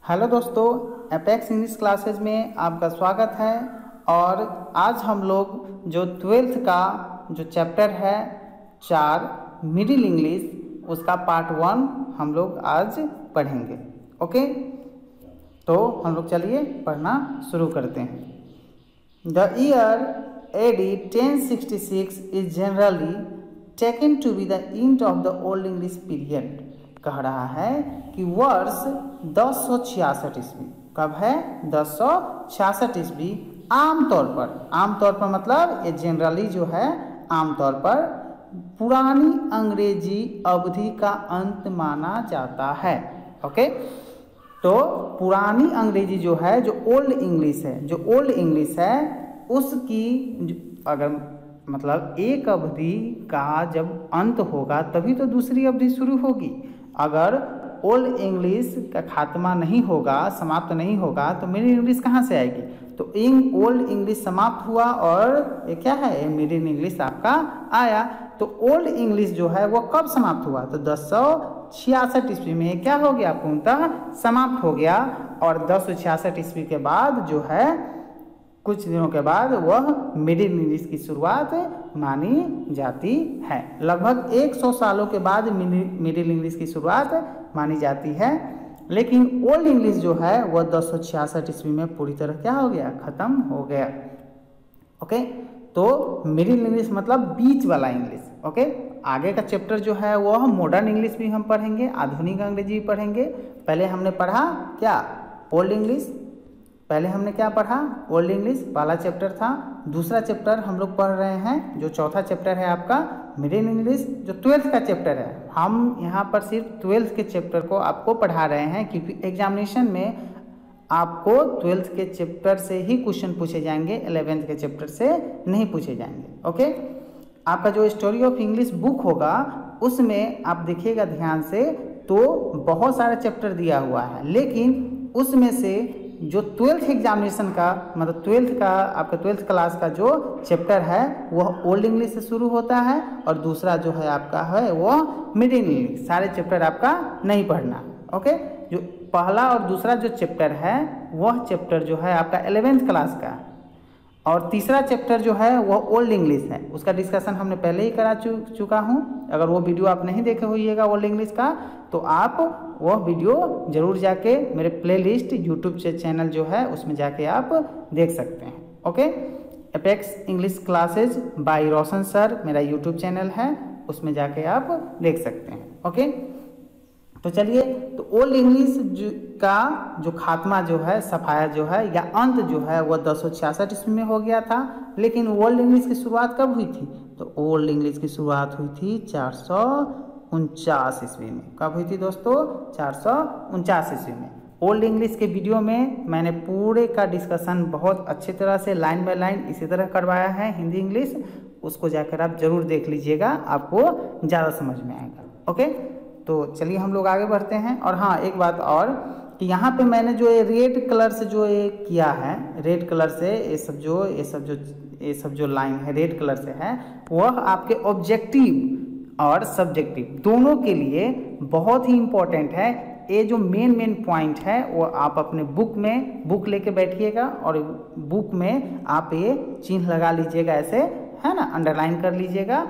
Hello दोस्तों, apex English classes में आपका स्वागत है। और आज हम लोग जो 12th का जो चैप्टर है 4 मिडिल इंग्लिश, उसका पार्ट 1 हम लोग आज पढ़ेंगे। ओके, तो हम लोग चलिए पढ़ना शुरू करते हैं। The year AD 1066 is generally taken to be the end of the Old English period. कह रहा है कि वर्ष 1066 ईस्वी कब है? 1066 ईस्वी आमतौर पर मतलब ये जनरली जो है आमतौर पर पुरानी अंग्रेजी अवधि का अंत माना जाता है। ओके, तो पुरानी अंग्रेजी जो है, जो ओल्ड इंग्लिश है उसकी अगर मतलब एक अवधि का जब अंत होगा तभी तो दूसरी अवधि शुरू होगी। अगर ओल्ड इंग्लिश का खात्मा नहीं होगा, समाप्त नहीं होगा, तो मिडिल इंग्लिश कहाँ से आएगी? तो ओल्ड इंग्लिश समाप्त हुआ और ये क्या है, मिडिल इंग्लिश आपका आया। तो ओल्ड इंग्लिश जो है वो कब समाप्त हुआ? तो 1066 ईस्वी में क्या हो गया? पूर्णतः समाप्त हो गया। और 1066 ईस्वी के बाद जो है कुछ दिनों के बाद वह मिडिल इंग्लिश की शुरुआत मानी जाती है। लगभग 100 सालों के बाद मिडिल इंग्लिश की शुरुआत मानी जाती है। लेकिन ओल्ड इंग्लिश जो है वह 1066 ईस्वी में पूरी तरह क्या हो गया? खत्म हो गया। ओके, तो मिडिल इंग्लिश मतलब बीच वाला इंग्लिश। ओके, आगे का चैप्टर जो है वह मॉडर्न इंग्लिश भी हम पढ़ेंगे, आधुनिक अंग्रेजी भी पढ़ेंगे। पहले हमने पढ़ा क्या? Old English. पहले हमने क्या पढ़ा? ओल्ड इंग्लिश वाला चैप्टर था। दूसरा चैप्टर हम लोग पढ़ रहे हैं, जो चौथा चैप्टर है आपका मिडिल इंग्लिश, जो 12th का चैप्टर है। हम यहाँ पर सिर्फ 12th के चैप्टर को आपको पढ़ा रहे हैं क्योंकि एग्जामिनेशन में आपको 12th के चैप्टर से ही क्वेश्चन पूछे जाएंगे, 11th के चैप्टर से नहीं पूछे जाएंगे। ओके, आपका जो स्टोरी ऑफ इंग्लिश बुक होगा उसमें आप देखिएगा ध्यान से, तो बहुत सारा चैप्टर दिया हुआ है, लेकिन उसमें से जो 12th एग्जामिनेशन का मतलब 12th का आपका 12th क्लास का जो चैप्टर है वह ओल्ड इंग्लिश से शुरू होता है और दूसरा जो है आपका है वह मिडिल इंग्लिश। सारे चैप्टर आपका नहीं पढ़ना। ओके, जो पहला और दूसरा जो चैप्टर है वह चैप्टर जो है आपका 11th क्लास का, और तीसरा चैप्टर जो है वह ओल्ड इंग्लिश है। उसका डिस्कशन हमने पहले ही करा चुका हूँ। अगर वो वीडियो आप नहीं देखे होइएगा ओल्ड इंग्लिश का, तो आप वह वीडियो जरूर जाके मेरे प्लेलिस्ट यूट्यूब चैनल जो है उसमें जाके आप देख सकते हैं। Okay, Apex English classes by Roshan sir मेरा यूट्यूब चैनल है, उसमें जाके आप देख सकते हैं। ओके, तो चलिए, तो ओल्ड इंग्लिश का जो खात्मा जो है, सफाया जो है या अंत जो है वह 1066 ईस्वी में हो गया था। लेकिन ओल्ड इंग्लिश की शुरुआत कब हुई थी? तो ओल्ड इंग्लिश की शुरुआत हुई थी 449 ईस्वी में। कब हुई थी दोस्तों? 449 ईस्वी में। ओल्ड इंग्लिश के वीडियो में मैंने पूरे का डिस्कशन बहुत अच्छी तरह से लाइन बाय लाइन इसी तरह करवाया है, हिंदी इंग्लिश। उसको जाकर आप जरूर देख लीजिएगा, आपको ज़्यादा समझ में आएगा। ओके, तो चलिए हम लोग आगे बढ़ते हैं। और हाँ, एक बात और कि यहाँ पे मैंने जो ये रेड कलर से जो ये किया है, रेड कलर से ये सब जो लाइन है रेड कलर से है, वह आपके ऑब्जेक्टिव और सब्जेक्टिव दोनों के लिए बहुत ही इम्पोर्टेंट है। ये जो मेन पॉइंट है वो आप अपने बुक लेके बैठिएगा और बुक में आप ये चिन्ह लगा लीजिएगा, ऐसे है ना, अंडरलाइन कर लीजिएगा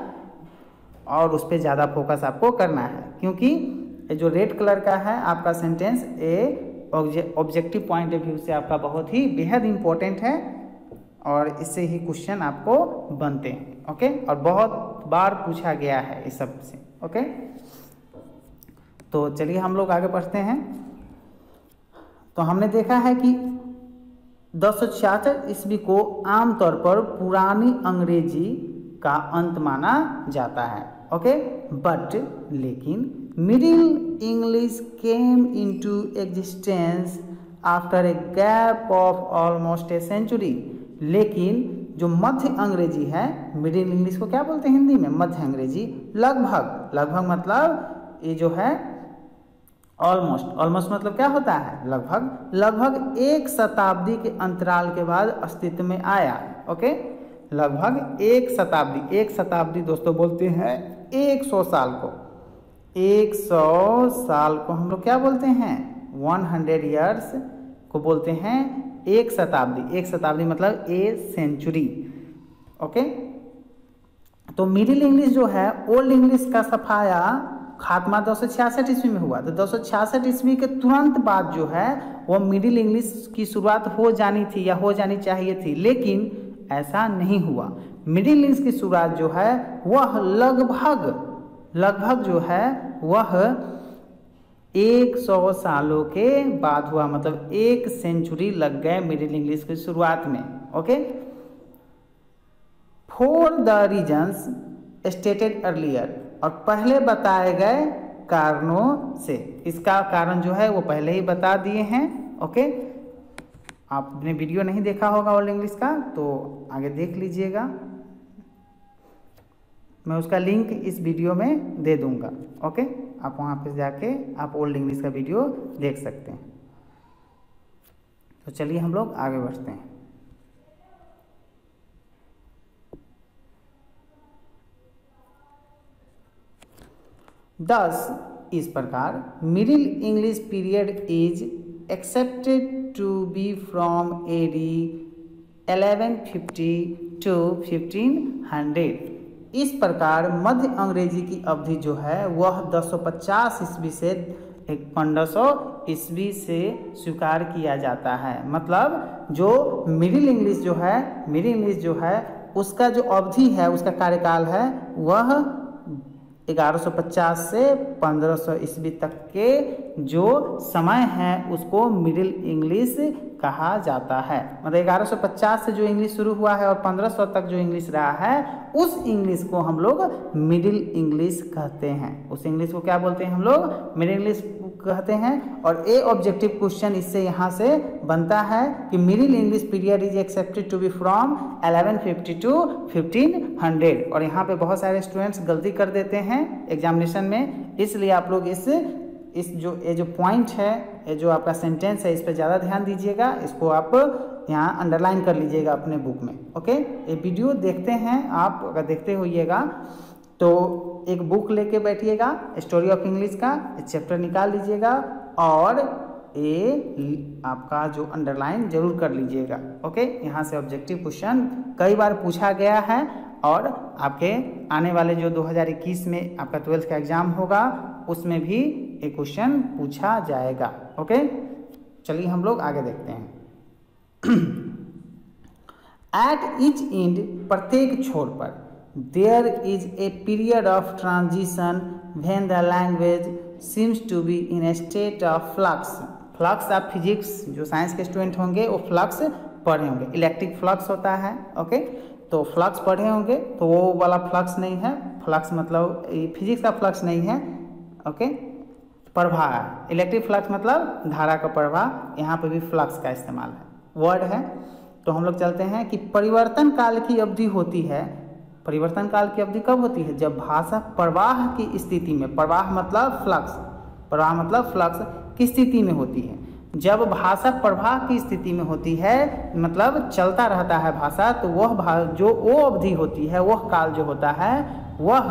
और उस पर ज़्यादा फोकस आपको करना है, क्योंकि जो रेड कलर का है आपका सेंटेंस ये ऑब्जेक्टिव पॉइंट ऑफ व्यू से आपका बहुत ही बेहद इम्पोर्टेंट है और इससे ही क्वेश्चन आपको बनते हैं। ओके, और बहुत बार पूछा गया है इस सब से। ओके, तो चलिए हम लोग आगे बढ़ते हैं। तो हमने देखा है कि 1066 ईस्वी को आमतौर पर पुरानी अंग्रेजी का अंत माना जाता है। ओके, बट लेकिन Middle English came into existence after a gap of almost a century. लेकिन जो मध्य अंग्रेजी है, मिडिल इंग्लिश को क्या बोलते हैं हिंदी में? मध्य अंग्रेजी। लगभग मतलब ये जो है ऑलमोस्ट मतलब क्या होता है? लगभग 1 शताब्दी के अंतराल के बाद अस्तित्व में आया। ओके, लगभग 1 शताब्दी दोस्तों बोलते हैं 100 साल को। 100 साल को हम लोग क्या बोलते हैं? 100 ईयर्स को बोलते हैं एक शताब्दी। एक शताब्दी मतलब ए सेंचुरी। ओके, तो मिडिल इंग्लिश जो है ओल्ड इंग्लिश का सफाया खात्मा 266 ईस्वी में हुआ। तो 266 ईस्वी के तुरंत बाद जो है वो मिडिल इंग्लिश की शुरुआत हो जानी थी या हो जानी चाहिए थी, लेकिन ऐसा नहीं हुआ। मिडिल इंग्लिश की शुरुआत जो है वह लगभग जो है वह 100 सालों के बाद हुआ, मतलब एक सेंचुरी लग गए मिडिल इंग्लिश की शुरुआत में। Okay, for the reasons stated earlier, और पहले बताए गए कारणों से। इसका कारण जो है वो पहले ही बता दिए हैं। ओके, आपने वीडियो नहीं देखा होगा ओल्ड इंग्लिश का तो आगे देख लीजिएगा, मैं उसका लिंक इस वीडियो में दे दूंगा। ओके, आप वहाँ पे जाके आप ओल्ड इंग्लिश का वीडियो देख सकते हैं। तो चलिए हम लोग आगे बढ़ते हैं। दस, इस प्रकार Middle English period is accepted to be from AD 1150 to 1500। इस प्रकार मध्य अंग्रेजी की अवधि जो है वह 1050 ईस्वी से 1500 ईस्वी से स्वीकार किया जाता है। मतलब जो मिडिल इंग्लिश जो है उसका जो अवधि है, उसका कार्यकाल है वह 1150 से 1500 ईस्वी तक के जो समय है उसको मिडिल इंग्लिश कहा जाता है। मतलब 1150 से जो इंग्लिश शुरू हुआ है और 1500 तक जो इंग्लिश रहा है उस इंग्लिश को हम लोग मिडिल इंग्लिश कहते हैं। उस इंग्लिश को क्या बोलते हैं हम लोग? मिडिल इंग्लिश कहते हैं। और ए ऑब्जेक्टिव क्वेश्चन इससे यहाँ से बनता है कि Middle English period is accepted to be from 1150 to 1500। और यहाँ पे बहुत सारे स्टूडेंट्स गलती कर देते हैं एग्जामिनेशन में, इसलिए आप लोग इस जो पॉइंट है, ये जो आपका सेंटेंस है, इस पर ज़्यादा ध्यान दीजिएगा। इसको आप यहाँ अंडरलाइन कर लीजिएगा अपने बुक में। ओके, ये वीडियो देखते हैं आप, अगर देखते होइएगा तो एक बुक लेके बैठिएगा, स्टोरी ऑफ इंग्लिश का चैप्टर निकाल लीजिएगा और ये आपका जो अंडरलाइन जरूर कर लीजिएगा। ओके, यहाँ से ऑब्जेक्टिव क्वेश्चन कई बार पूछा गया है और आपके आने वाले जो 2021 में आपका 12th का एग्जाम होगा उसमें भी एक क्वेश्चन पूछा जाएगा। ओके, चलिए हम लोग आगे देखते हैं। एट ईच एंड, प्रत्येक छोर पर, there is a period of transition when the language seems to be in a state of flux. Flux आप फिजिक्स जो साइंस के स्टूडेंट होंगे वो फ्लक्स पढ़े होंगे, इलेक्ट्रिक फ्लक्स होता है। ओके, तो फ्लक्स पढ़े होंगे, तो वो वाला फ्लक्स नहीं है। फ्लक्स मतलब फिजिक्स का फ्लक्स नहीं है। ओके, प्रवाह, इलेक्ट्रिक फ्लक्स मतलब धारा का प्रवाह, यहाँ पे भी फ्लक्स का इस्तेमाल है, वर्ड है। तो हम लोग चलते हैं कि परिवर्तन काल की अवधि होती है। परिवर्तन काल की अवधि कब होती है? जब भाषा प्रवाह की स्थिति में, प्रवाह मतलब फ्लक्स, प्रवाह मतलब फ्लक्स की स्थिति में होती है। जब भाषा प्रवाह की स्थिति में होती है मतलब चलता रहता है भाषा, तो वह जो वो अवधि होती है, वह काल जो होता है वह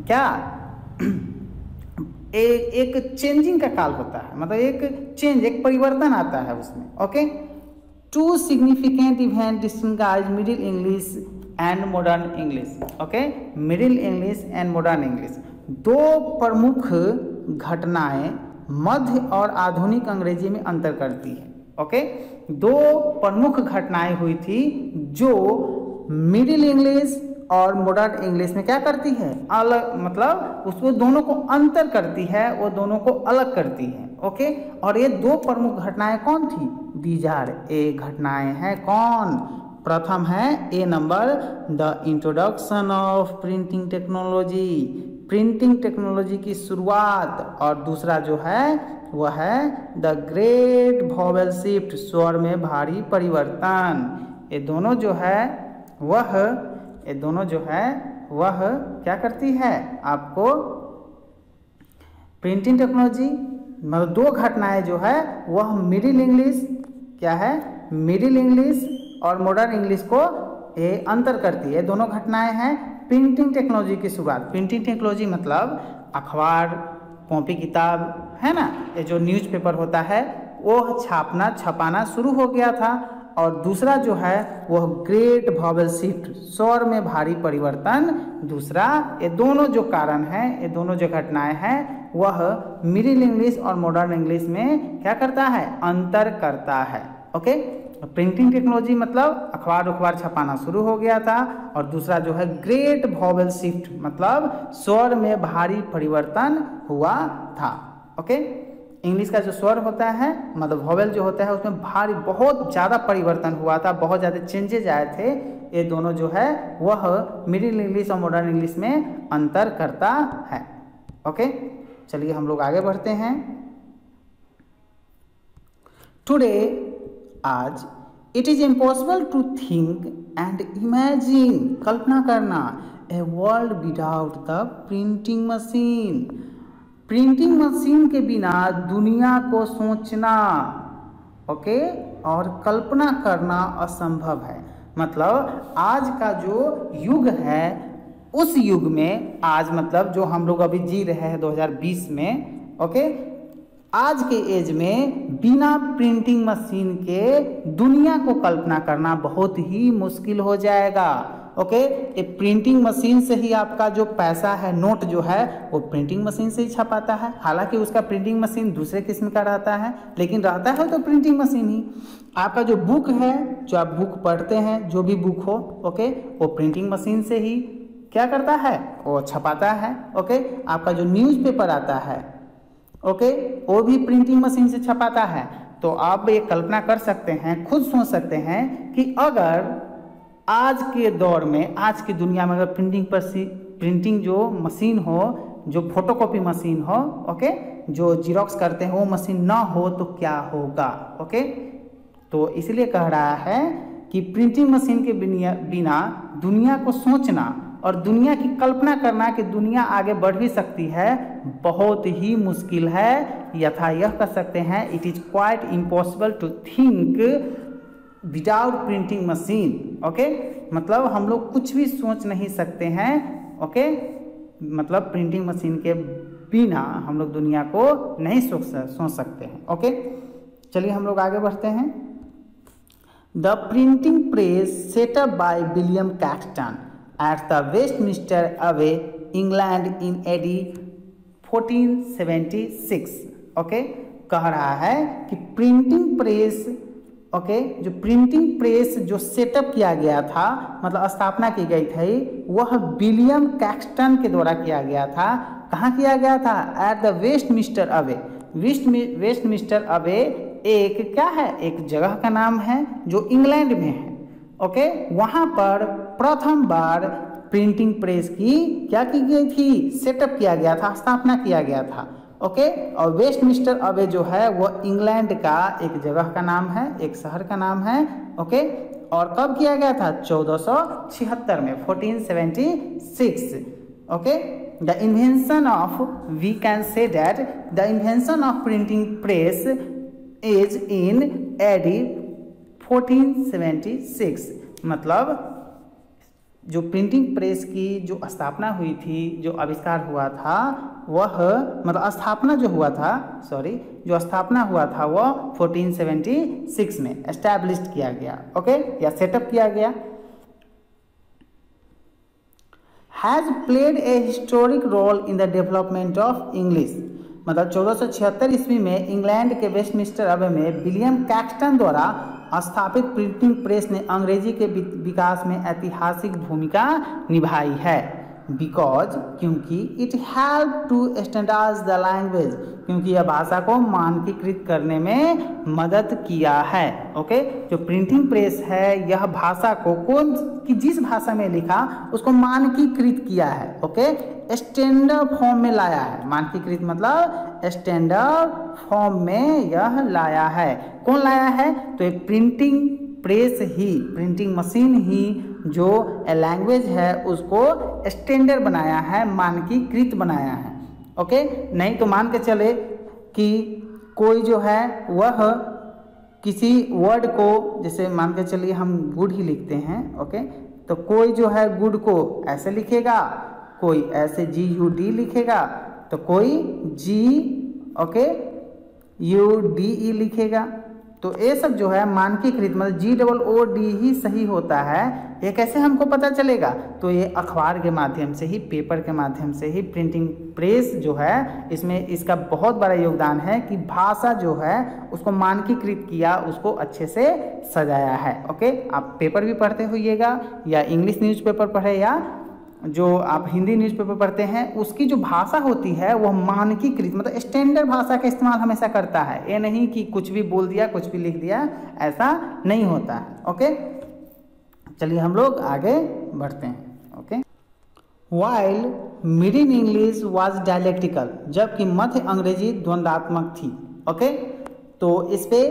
क्या एक चेंजिंग का काल होता है। मतलब एक परिवर्तन आता है उसमें। Okay, two significant event distinguish Middle English and Modern English. Okay, Middle English and Modern English, दो प्रमुख घटनाएं मध्य और आधुनिक अंग्रेजी में अंतर करती है। ओके, दो प्रमुख घटनाएं हुई थी जो मिडिल इंग्लिश और मॉडर्न इंग्लिश में क्या करती है? अलग, मतलब उसको दोनों को अंतर करती है, वो दोनों को अलग करती है। ओके, और ये दो प्रमुख घटनाएं कौन थी? दीज आर ए घटनाएं हैं कौन? प्रथम है A number, the introduction of printing technology, printing technology की शुरुआत। और दूसरा जो है वह है द ग्रेट वॉवेल शिफ्ट, स्वर में भारी परिवर्तन। ये दोनों जो है वह क्या करती है? आपको प्रिंटिंग टेक्नोलॉजी, मतलब दो घटनाएं जो है वह मिडिल इंग्लिश क्या है? मिडिल इंग्लिश और मॉडर्न इंग्लिश को ये अंतर करती है। दोनों घटनाएं हैं प्रिंटिंग टेक्नोलॉजी की शुरुआत। प्रिंटिंग टेक्नोलॉजी मतलब अखबार कॉपी किताब है ना, ये जो न्यूज़पेपर होता है वो छपाना शुरू हो गया था। और दूसरा जो है वह ग्रेट वॉवेल शिफ्ट, स्वर में भारी परिवर्तन दूसरा। ये दोनों जो कारण हैं, ये दोनों जो घटनाएं हैं, वह मिडिल इंग्लिश और मॉडर्न इंग्लिश में क्या करता है, अंतर करता है। ओके, प्रिंटिंग टेक्नोलॉजी मतलब अखबार छपाना शुरू हो गया था। और दूसरा जो है ग्रेट वॉवेल शिफ्ट मतलब स्वर में भारी परिवर्तन हुआ था। ओके, इंग्लिश का जो स्वर होता है मतलब वॉवेल जो होता है उसमें भारी बहुत ज़्यादा परिवर्तन हुआ था, बहुत ज़्यादा चेंजेज आए थे। ये दोनों जो है वह मिडिल इंग्लिश और मॉडर्न इंग्लिश में अंतर करता है। ओके, चलिए हम लोग आगे बढ़ते हैं। टुडे, आज, it is impossible to think and imagine, कल्पना करना, a world without the printing machine, printing machine के बिना दुनिया को सोचना, ओके, और कल्पना करना असंभव है। मतलब आज का जो युग है उस युग में, आज मतलब जो हम लोग अभी जी रहे हैं 2020 में, ओके, आज के एज में बिना प्रिंटिंग मशीन के दुनिया को कल्पना करना बहुत ही मुश्किल हो जाएगा। ओके, ये प्रिंटिंग मशीन से ही आपका जो पैसा है, नोट जो है वो प्रिंटिंग मशीन से ही छपाता है। हालांकि उसका प्रिंटिंग मशीन दूसरे किस्म का रहता है, लेकिन रहता है तो प्रिंटिंग मशीन ही। आपका जो बुक है, जो आप बुक पढ़ते हैं, जो भी बुक हो, ओके, वो प्रिंटिंग मशीन से ही क्या करता है, वो छपाता है। ओके, आपका जो न्यूज़पेपर आता है, ओके, वो भी प्रिंटिंग मशीन से छपाता है। तो आप ये कल्पना कर सकते हैं, खुद सोच सकते हैं कि अगर आज के दौर में, आज की दुनिया में अगर प्रिंटिंग जो मशीन हो, जो फोटोकॉपी मशीन हो, ओके, जो जीरोक्स करते हैं वो मशीन ना हो तो क्या होगा। ओके, तो इसलिए कह रहा है कि प्रिंटिंग मशीन के बिना दुनिया को सोचना और दुनिया की कल्पना करना कि दुनिया आगे बढ़ भी सकती है बहुत ही मुश्किल है, यथा यह कर सकते हैं, it is quite impossible to think without printing machine. Okay, मतलब हम लोग कुछ भी सोच नहीं सकते हैं। ओके, मतलब प्रिंटिंग मशीन के बिना हम लोग दुनिया को नहीं सोच सकते हैं। ओके, चलिए हम लोग आगे बढ़ते हैं। The printing press setup by William Caxton at the Westminster Abbey, England in AD 1476। Okay, कह रहा है कि प्रिंटिंग प्रेस, ओके, जो प्रिंटिंग प्रेस जो सेटअप किया गया था, मतलब स्थापना की गई थी, वह विलियम कैक्सटन के द्वारा किया गया था। कहाँ किया गया था, eight the Westminster away. Westminster away एक क्या है, एक जगह का नाम है जो इंग्लैंड में है। ओके, वहाँ पर प्रथम बार प्रिंटिंग प्रेस की क्या की गई थी, सेटअप किया गया था, स्थापना किया गया था। ओके, और वेस्टमिंस्टर अवे जो है वह इंग्लैंड का एक जगह का नाम है, एक शहर का नाम है। ओके, और कब किया गया था, 1476 में, 1476। Okay, the invention of, we can say that the invention of printing press is in AD 1476। मतलब जो प्रिंटिंग प्रेस की जो स्थापना हुई थी, जो आविष्कार हुआ था, वह मतलब स्थापना जो हुआ था, जो स्थापना हुआ था वह 1476 में एस्टैब्लिश्ड किया गया। ओके, या सेटअप किया गया। Has played a historic role in the development of English. मतलब 1476 ईस्वी में इंग्लैंड के वेस्टमिंस्टर अवे में विलियम कैक्सटन द्वारा स्थापित प्रिंटिंग प्रेस ने अंग्रेजी के विकास में ऐतिहासिक भूमिका निभाई है। बिकॉज, क्योंकि it help to standardise the language, क्योंकि यह भाषा को मानकीकृत करने में मदद किया है। ओके, जो प्रिंटिंग प्रेस है यह भाषा को कौन की जिस भाषा में लिखा उसको मानकीकृत किया है। ओके, स्टैंडर्ड फॉर्म में लाया है। मानकीकृत मतलब स्टैंडर्ड फॉर्म में यह लाया है। कौन लाया है, तो एक प्रिंटिंग प्रेस ही, प्रिंटिंग मशीन ही जो लैंग्वेज है उसको स्टैंडर्ड बनाया है, मानकीकृत बनाया है। ओके, नहीं तो मान के चले कि कोई जो है वह किसी वर्ड को, जैसे मान के चलिए हम गुड ही लिखते हैं। ओके, तो कोई जो है गुड को ऐसे लिखेगा, कोई ऐसे GUD लिखेगा, तो कोई GUDE लिखेगा। तो ये सब जो है मानकीकृत मतलब GOOD ही सही होता है। ये कैसे हमको पता चलेगा? तो ये अखबार के माध्यम से ही, पेपर के माध्यम से ही, प्रिंटिंग प्रेस जो है इसमें इसका बहुत बड़ा योगदान है कि भाषा जो है उसको मानकीकृत किया, उसको अच्छे से सजाया है। ओके, आप पेपर भी पढ़ते होइएगा या इंग्लिश न्यूज़पेपर पढ़े या जो आप हिंदी न्यूज़पेपर पढ़ते हैं, उसकी जो भाषा होती है वह मानकीकृत मतलब स्टैंडर्ड भाषा का इस्तेमाल हमेशा करता है। ये नहीं कि कुछ भी बोल दिया, कुछ भी लिख दिया, ऐसा नहीं होता है। ओके, चलिए हम लोग आगे बढ़ते हैं। Okay, while middle English was dialectical, जबकि मध्य अंग्रेजी द्वंद्वात्मक थी। ओके, तो इस पे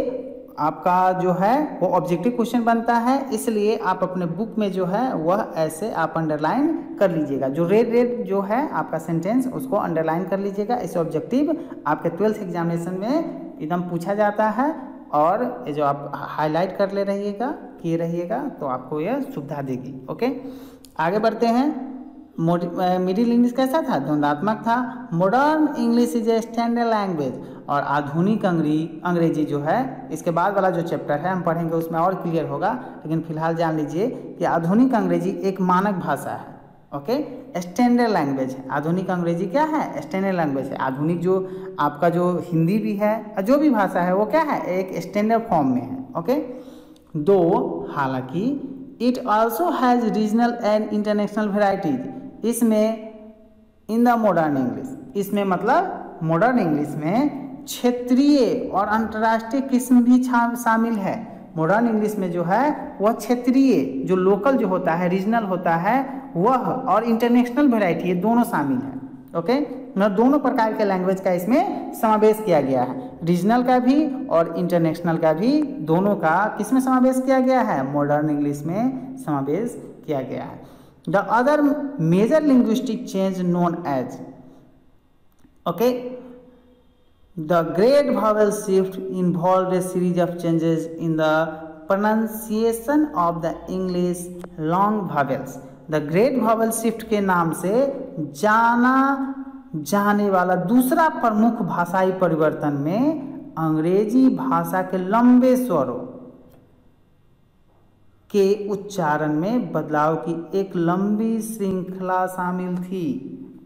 आपका जो है वो ऑब्जेक्टिव क्वेश्चन बनता है, इसलिए आप अपने बुक में जो है वह ऐसे आप अंडरलाइन कर लीजिएगा। जो रेड जो है आपका सेंटेंस उसको अंडरलाइन कर लीजिएगा। इसे ऑब्जेक्टिव आपके 12th एग्जामिनेशन में एकदम पूछा जाता है, और ये जो आप हाईलाइट कर ले रहिएगा तो आपको यह सुविधा देगी। ओके, आगे बढ़ते हैं। मिडिल इंग्लिश कैसा था? द्वंद्वात्मक था। Modern English is a standard language, और आधुनिक अंग्रेजी जो है, इसके बाद वाला जो चैप्टर है हम पढ़ेंगे उसमें और क्लियर होगा, लेकिन फिलहाल जान लीजिए कि आधुनिक अंग्रेजी एक मानक भाषा है। ओके, स्टैंडर्ड लैंग्वेज है। आधुनिक अंग्रेजी क्या है? स्टैंडर्ड लैंग्वेज है। आधुनिक जो आपका जो हिंदी भी है, जो भी भाषा है वो क्या है? एक स्टैंडर्ड फॉर्म में है। ओके, दो हालांकि it also has regional and international varieties, इसमें इन द मॉडर्न इंग्लिश, इसमें मतलब मॉडर्न इंग्लिश में क्षेत्रीय और अंतर्राष्ट्रीय किस्म भी शामिल है। मॉडर्न इंग्लिश में जो है वह क्षेत्रीय, जो लोकल जो होता है, रीजनल होता है वह, और इंटरनेशनल वेराइटी, ये दोनों शामिल है। ओके, मतलब दोनों प्रकार के लैंग्वेज का इसमें समावेश किया गया है। रीजनल का भी और इंटरनेशनल का भी, दोनों का किसमें समावेश किया गया है? मॉडर्न इंग्लिश में समावेश किया गया है। The other major linguistic change known as, okay, the great vowel shift involved a series of changes in the pronunciation of the English long vowels. The great vowel shift के नाम से जाना जाने वाला दूसरा प्रमुख भाषाई परिवर्तन में अंग्रेजी भाषा के लंबे स्वरों के उच्चारण में बदलाव की एक लंबी श्रृंखला शामिल थी।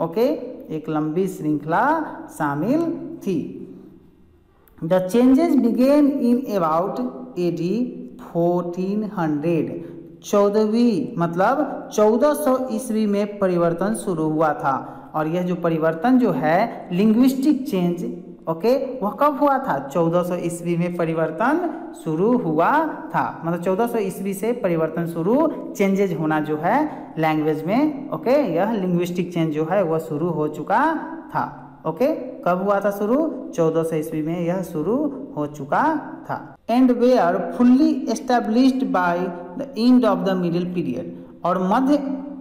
ओके, एक लंबी श्रृंखला शामिल थी। The changes began in about AD 1400, 14वीं मतलब 1400 ईस्वी में परिवर्तन शुरू हुआ था। और यह जो परिवर्तन जो है लिंग्विस्टिक चेंज, ओके, वह कब हुआ था? 1400 ईस्वी में परिवर्तन शुरू हुआ था। मतलब 1400 ईस्वी से परिवर्तन शुरू, चेंजेज होना जो है लैंग्वेज में। ओके, यह लिंग्विस्टिक चेंज जो है वह शुरू हो चुका था। ओके, कब हुआ था शुरू? 1400 ईस्वी में यह शुरू हो चुका था। And were fully established by the end of the middle period, और मध्य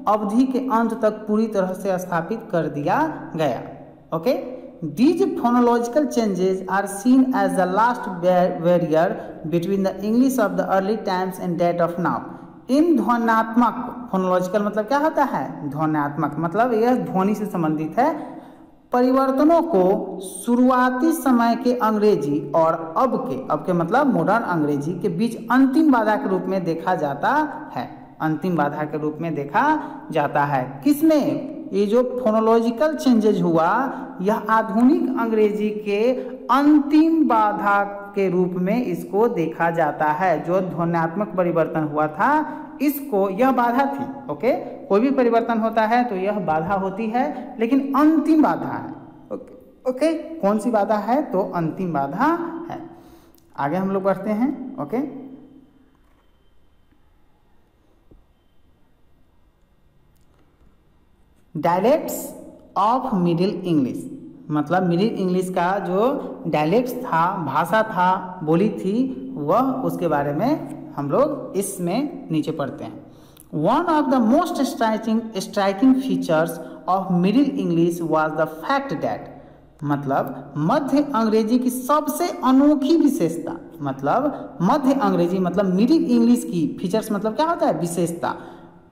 अवधि के अंत तक पूरी तरह से स्थापित कर दिया गया। Okay, these phonological changes are seen as the last barrier between the English of the early times and date of now. इन ध्वन्यात्मक, फोनोलॉजिकल मतलब क्या होता है? ध्वन्यात्मक मतलब यह ध्वनि से संबंधित है। परिवर्तनों को शुरुआती समय के अंग्रेजी और अब के मतलब मॉडर्न अंग्रेजी के बीच अंतिम बाधा के रूप में देखा जाता है। अंतिम बाधा के रूप में देखा जाता है। किसमें? ये जो फोनोलॉजिकल चेंजेज हुआ, यह आधुनिक अंग्रेजी के अंतिम बाधा के रूप में इसको देखा जाता है। जो ध्वन्यात्मक परिवर्तन हुआ था, इसको, यह बाधा थी। ओके, कोई भी परिवर्तन होता है तो यह बाधा होती है, लेकिन अंतिम बाधा है। ओके, कौन सी बाधा है? तो अंतिम बाधा है। आगे हम लोग बढ़ते हैं। Okay, dialects of Middle English, मतलब मिडिल इंग्लिश का जो डायलेक्ट्स था, भाषा था, बोली थी, वह उसके बारे में हम लोग इसमें नीचे पढ़ते हैं। One of the most striking features of Middle English was the fact that, मतलब मध्य अंग्रेजी की सबसे अनोखी विशेषता, मतलब मध्य अंग्रेजी मतलब मिडिल इंग्लिश की फीचर्स मतलब क्या होता है? विशेषता।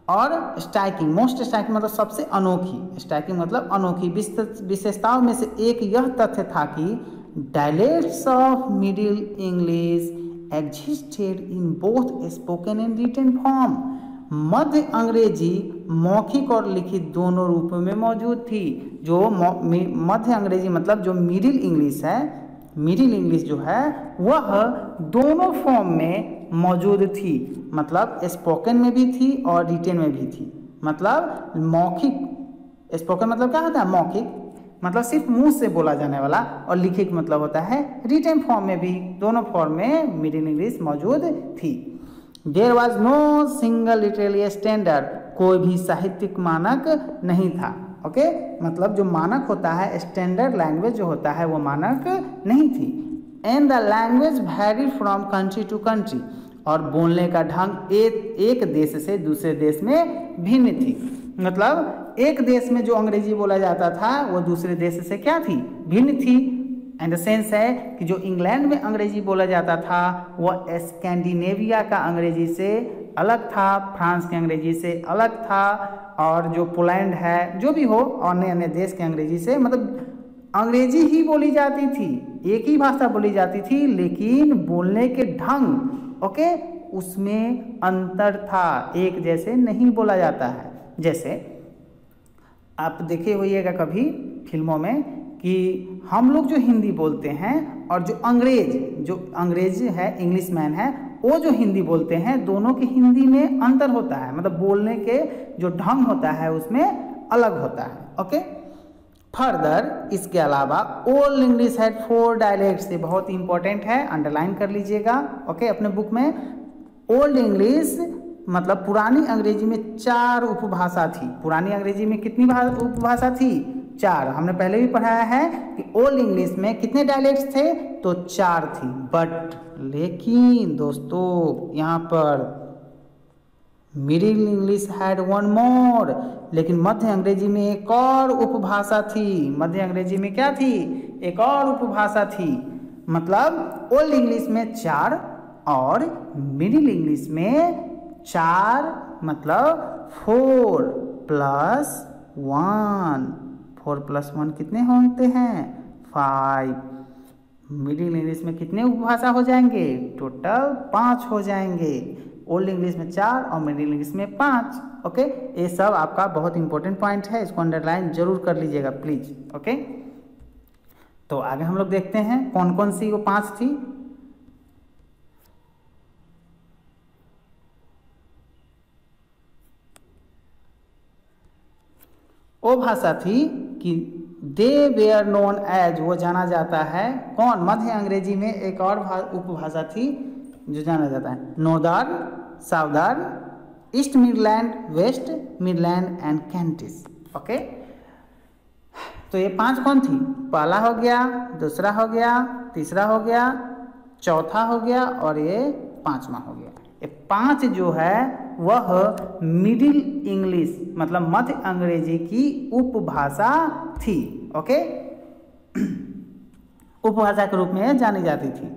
और स्ट्राइकिंग, मोस्ट स्ट्राइकिंग मतलब सबसे अनोखी, स्ट्राइकिंग मतलब अनोखी विशेषताओं में से एक यह तथ्य था कि dialects of Middle English existed in both spoken and written form. मध्य अंग्रेजी मौखिक और लिखित दोनों रूपों में मौजूद थी। जो मध्य अंग्रेजी मतलब जो मिडिल इंग्लिश है, मिडिल इंग्लिश जो है वह दोनों फॉर्म में मौजूद थी, मतलब स्पोकन में भी थी और रिटेन में भी थी। मतलब मौखिक, स्पोकन मतलब क्या होता है, मौखिक मतलब सिर्फ मुंह से बोला जाने वाला, और लिखित मतलब होता है रिटेन फॉर्म में भी, दोनों फॉर्म में मिडिल इंग्लिश मौजूद थी। There was no single literary standard, कोई भी साहित्यिक मानक नहीं था। ओके मतलब जो मानक होता है, स्टैंडर्ड लैंग्वेज जो होता है वो मानक नहीं थी। And the language vary from country to country, और बोलने का ढंग एक देश से दूसरे देश में भिन्न थी। मतलब एक देश में जो अंग्रेजी बोला जाता था वो दूसरे देश से क्या थी, भिन्न थी। एंड द सेंस है कि जो इंग्लैंड में अंग्रेजी बोला जाता था वह स्कैंडिनेविया का अंग्रेजी से अलग था, फ्रांस के अंग्रेजी से अलग था, और जो पोलैंड है, जो भी हो अन्य अन्य देश के अंग्रेजी से, मतलब अंग्रेजी ही बोली जाती थी, एक ही भाषा बोली जाती थी, लेकिन बोलने के ढंग ओके उसमें अंतर था, एक जैसे नहीं बोला जाता है। जैसे आप देखे होइएगा कभी फिल्मों में कि हम लोग जो हिंदी बोलते हैं और जो अंग्रेज है, इंग्लिश मैन है, वो जो हिंदी बोलते हैं, दोनों की हिंदी में अंतर होता है, मतलब बोलने के जो ढंग होता है उसमें अलग होता है। ओके फर्दर इसके अलावा ओल्ड इंग्लिश हैड 4 डायलेक्ट्स, ये बहुत इंपॉर्टेंट है, अंडरलाइन कर लीजिएगा ओके अपने बुक में। ओल्ड इंग्लिश मतलब पुरानी अंग्रेजी में 4 उपभाषा थी। पुरानी अंग्रेजी में कितनी उपभाषा थी, 4। हमने पहले भी पढ़ाया है कि ओल्ड इंग्लिश में कितने डायलेक्ट्स थे, तो 4 थी। बट लेकिन दोस्तों यहाँ पर मिडिल इंग्लिश हैड 1 मोर, लेकिन मध्य अंग्रेजी में एक और उपभाषा थी। मध्य अंग्रेजी में क्या थी, एक और उपभाषा थी। मतलब ओल्ड इंग्लिश में 4 और मिडिल इंग्लिश में 4 मतलब 4 + 1, 4 + 1 कितने होते हैं, 5। मिडिल इंग्लिश में कितने उपभाषा हो जाएंगे, टोटल 5 हो जाएंगे। ओल्ड इंग्लिश में 4 और मिडिल इंग्लिश में 5। ओके ये सब आपका बहुत इंपॉर्टेंट पॉइंट है, इसको अंडरलाइन जरूर कर लीजिएगा प्लीज। ओके तो आगे हम लोग देखते हैं कौन कौन सी वो 5 थी। वो भाषा थी कि दे वेयर नोन एज, वो जाना जाता है कौन, मध्य अंग्रेजी में एक और उपभाषा थी जो जाना जाता है Northern, Southern, East Midland, West Midland and Kentish. Okay तो ये 5 कौन थी, पहला हो गया, दूसरा हो गया, तीसरा हो गया, चौथा हो गया और ये 5वां हो गया। ये 5 जो है वह मिडिल इंग्लिश मतलब मध्य अंग्रेजी की उपभाषा थी। ओके उपभाषा के रूप में जानी जाती थी।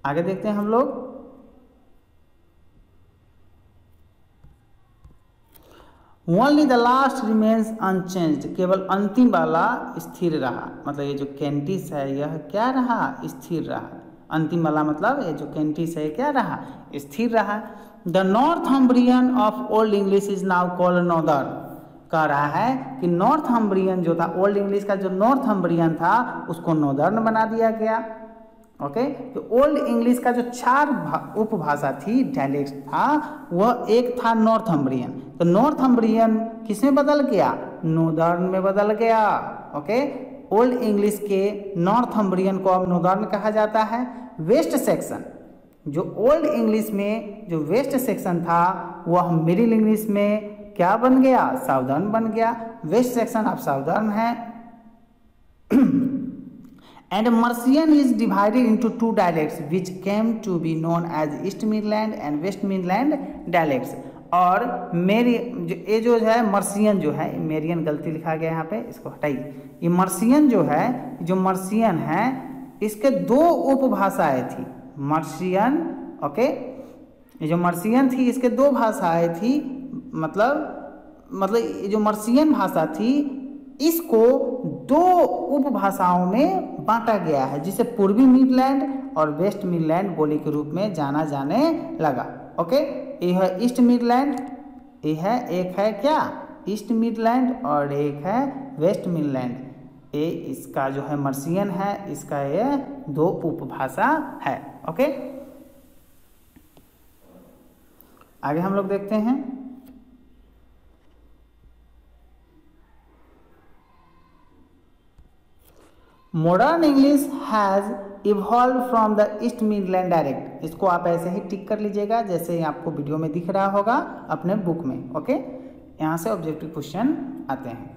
आगे देखते हैं हम लोग। Only the last remains unchanged, केवल अंतिम वाला स्थिर रहा। मतलब ये जो कैंटिस है यह क्या रहा, स्थिर रहा। अंतिम वाला मतलब ये जो कैंटिस है क्या रहा, स्थिर रहा। The Northumbrian of old English is now called northern, कह रहा है कि नॉर्थम्ब्रियन जो था, ओल्ड इंग्लिश का जो नॉर्थम्ब्रियन था उसको नॉर्दर्न बना दिया गया। ओके तो ओल्ड इंग्लिश का जो 4 उपभाषा थी, डायलेक्ट था, वह एक था नॉर्थम्ब्रियन। तो नॉर्थम्ब्रियन किस में बदल गया, नॉर्दर्न में बदल गया। ओके ओल्ड इंग्लिश के नॉर्थम्ब्रियन को अब नॉर्दर्न कहा जाता है। वेस्ट सेक्शन, जो ओल्ड इंग्लिश में जो वेस्ट सेक्शन था वह मिडिल इंग्लिश में क्या बन गया, साउदर्न बन गया। वेस्ट सेक्शन अब साउदर्न है। And Mercian is divided into 2 dialects which came to be known as East Midland and West Midland dialects। और ये जो है मर्सियन जो है, मेरियन गलती लिखा गया यहाँ पे, इसको हटाइए। ये मर्सियन जो है, जो मर्सियन है इसके 2 उपभाषाएं थी, मर्सियन ओके ये जो मर्सियन थी इसके दो भाषाएं थी, मतलब ये जो मर्सियन भाषा थी इसको दो उपभाषाओं में बांटा गया है, जिसे पूर्वी मिडलैंड और वेस्ट मिडलैंड बोली के रूप में जाना जाने लगा। ओके, ये है ईस्ट मिडलैंड, ये है एक है क्या ईस्ट मिडलैंड और एक है वेस्ट मिडलैंड। ये इसका जो है मर्सियन है, इसका ये दो उपभाषा है। ओके, आगे हम लोग देखते हैं। Modern English has evolve from the east Midland dialect. इसको आप ऐसे ही टिक कर लीजिएगा जैसे आपको वीडियो में दिख रहा होगा अपने बुक में। ओके, यहाँ से ऑब्जेक्टिव क्वेश्चन आते हैं।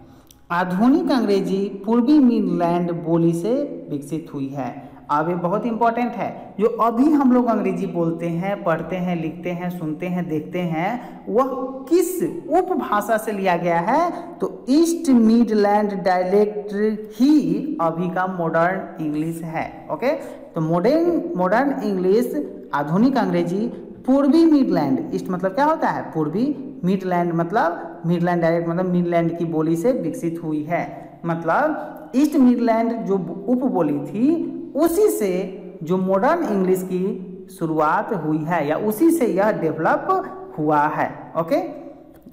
आधुनिक अंग्रेजी पूर्वी मिडलैंड बोली से विकसित हुई है। अब ये बहुत इंपॉर्टेंट है, जो अभी हम लोग अंग्रेजी बोलते हैं, पढ़ते हैं, लिखते हैं, सुनते हैं, देखते हैं, वह किस उपभाषा से लिया गया है? तो ईस्ट मिडलैंड डायलेक्ट ही अभी का मॉडर्न इंग्लिश है। ओके, तो मॉडर्न इंग्लिश, आधुनिक अंग्रेजी पूर्वी मिडलैंड, ईस्ट मतलब क्या होता है? पूर्वी, मिडलैंड मतलब मिडलैंड डायलेक्ट मतलब मिडलैंड की बोली से विकसित हुई है। मतलब ईस्ट मिडलैंड जो उपबोली थी उसी से जो मॉडर्न इंग्लिश की शुरुआत हुई है, या उसी से यह डेवलप हुआ है। ओके,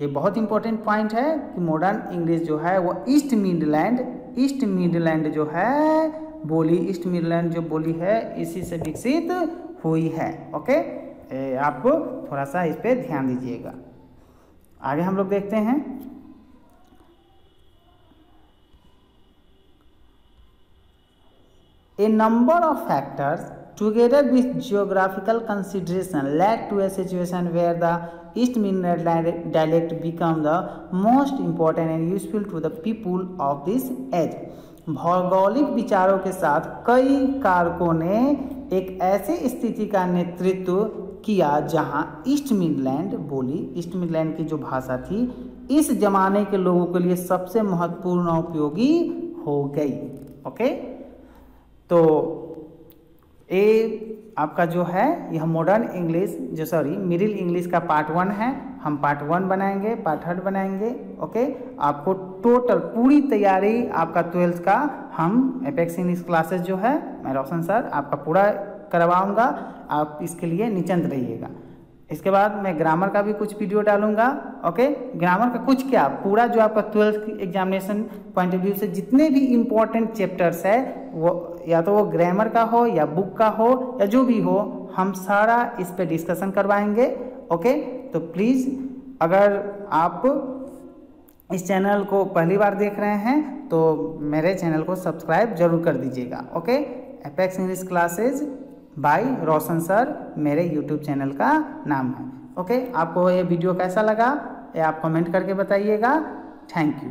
ये बहुत इंपॉर्टेंट पॉइंट है कि मॉडर्न इंग्लिश जो है वो ईस्ट मिडलैंड जो है बोली, ईस्ट मिडलैंड जो बोली है इसी से विकसित हुई है। ओके, आपको थोड़ा सा इस पे ध्यान दीजिएगा। आगे हम लोग देखते हैं। A number of factors together with geographical consideration led to a situation where the East Midland dialect became the most important and useful to the people of this age. भौगोलिक विचारों के साथ कई कारकों ने एक ऐसी स्थिति का नेतृत्व किया जहां ईस्ट मिडलैंड बोली, ईस्ट मिडलैंड की जो भाषा थी, इस जमाने के लोगों के लिए सबसे महत्वपूर्ण और उपयोगी हो गई। ओके, तो ये आपका जो है यह मॉडर्न इंग्लिश मिडिल इंग्लिश का पार्ट 1 है। हम पार्ट 1 बनाएंगे, पार्ट 3 बनाएंगे। ओके, आपको टोटल पूरी तैयारी आपका 12th का हम एपेक्स इंग्लिश क्लासेस जो है मैं रोशन सर आपका पूरा करवाऊंगा। आप इसके लिए निश्चिंत रहिएगा। इसके बाद मैं ग्रामर का भी कुछ वीडियो डालूंगा। ओके, ग्रामर का कुछ क्या, पूरा जो आपका 12th examination point of view से जितने भी इम्पोर्टेंट चैप्टर्स है वो या तो वो ग्रामर का हो या बुक का हो या जो भी हो, हम सारा इस पे डिस्कशन करवाएंगे। ओके, तो प्लीज़ अगर आप इस चैनल को पहली बार देख रहे हैं तो मेरे चैनल को सब्सक्राइब जरूर कर दीजिएगा। Okay, Apex English classes by Roshan sir मेरे यूट्यूब चैनल का नाम है। ओके, आपको ये वीडियो कैसा लगा ये आप कमेंट करके बताइएगा। Thank you.